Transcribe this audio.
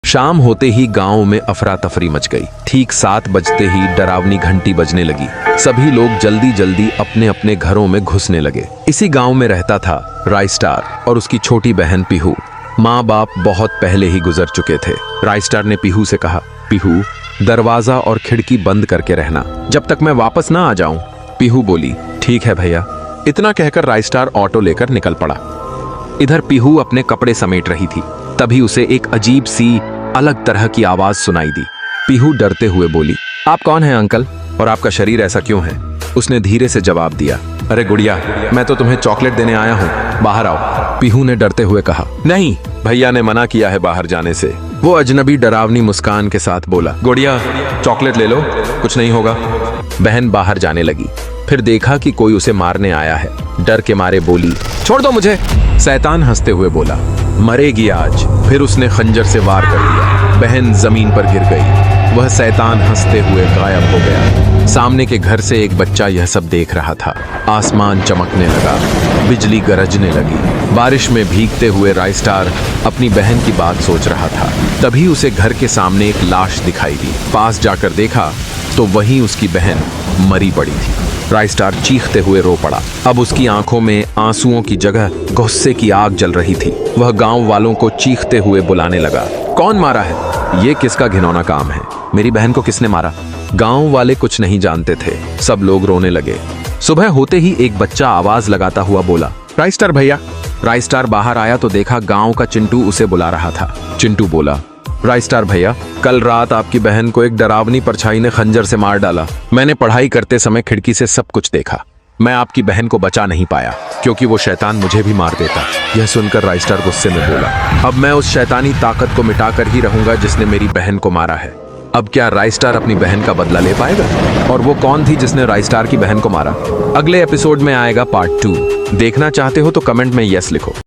शाम होते ही गांव में अफरा तफरी मच गई। ठीक 7 बजते ही डरावनी घंटी बजने लगी। सभी लोग जल्दी जल्दी अपने अपने घरों में घुसने लगे। इसी गांव में रहता था राइस्टार और उसकी छोटी बहन पीहू। माँ बाप बहुत पहले ही गुजर चुके थे। राइस्टार ने पीहू से कहा, पीहू दरवाजा और खिड़की बंद करके रहना जब तक मैं वापस ना आ जाऊं। पीहू बोली, ठीक है भैया। इतना कहकर राइस्टार ऑटो लेकर निकल पड़ा। इधर पीहू अपने कपड़े समेट रही थी, तभी उसे एक अजीब सी अलग तरह की आवाज सुनाई दी। पीहू डरते हुए बोली, आप कौन हैं अंकल, और आपका शरीर ऐसा क्यों है? उसने धीरे से जवाब दिया, अरे गुड़िया, मैं तो तुम्हें चॉकलेट देने आया हूँ, बाहर आओ। पीहू ने डरते हुए कहा, नहीं, भैया ने मना किया है बाहर जाने से। वो अजनबी डरावनी मुस्कान के साथ बोला, गुड़िया चॉकलेट ले लो, कुछ नहीं होगा। बहन बाहर जाने लगी, फिर देखा कि कोई उसे मारने आया है। डर के मारे बोली, छोड़ दो मुझे। शैतान हंसते हुए बोला, मरेगी आज। फिर उसने खंजर से वार कर दिया। बहन जमीन पर गिर गई। वह शैतान हंसते हुए गायब हो गया। सामने के घर से एक बच्चा यह सब देख रहा था। आसमान चमकने लगा, बिजली गरजने लगी। बारिश में भीगते हुए राइस्टार अपनी बहन की बात सोच रहा था। तभी उसे घर के सामने एक लाश दिखाई दी। पास जाकर देखा तो वहीं उसकी बहन मरी पड़ी थी। राइस्टार चीखते हुए रो पड़ा। अब उसकी आंखों में आंसुओं की जगह गुस्से की आग जल रही थी। वह गांव वालों को चीखते हुए बुलाने लगा, कौन मारा है? ये किसका घिनौना काम है? मेरी बहन को किसने मारा? गांव वाले कुछ नहीं जानते थे। सब लोग रोने लगे। सुबह होते ही एक बच्चा आवाज लगाता हुआ बोला, राइस्टार भैया। राइस्टार बाहर आया तो देखा गांव का चिंटू उसे बुला रहा था। चिंटू बोला, राइस्टार भैया, कल रात आपकी बहन को एक डरावनी परछाई ने खंजर से मार डाला। मैंने पढ़ाई करते समय खिड़की से सब कुछ देखा। मैं आपकी बहन को बचा नहीं पाया क्योंकि वो शैतान मुझे भी मार देता। यह सुनकर राइस्टार गुस्से में बोला, अब मैं उस शैतानी ताकत को मिटाकर ही रहूंगा जिसने मेरी बहन को मारा है। अब क्या राइस्टार अपनी बहन का बदला ले पाएगा? और वो कौन थी जिसने राइस्टार की बहन को मारा? अगले एपिसोड में आएगा पार्ट 2। देखना चाहते हो तो कमेंट में यस लिखो।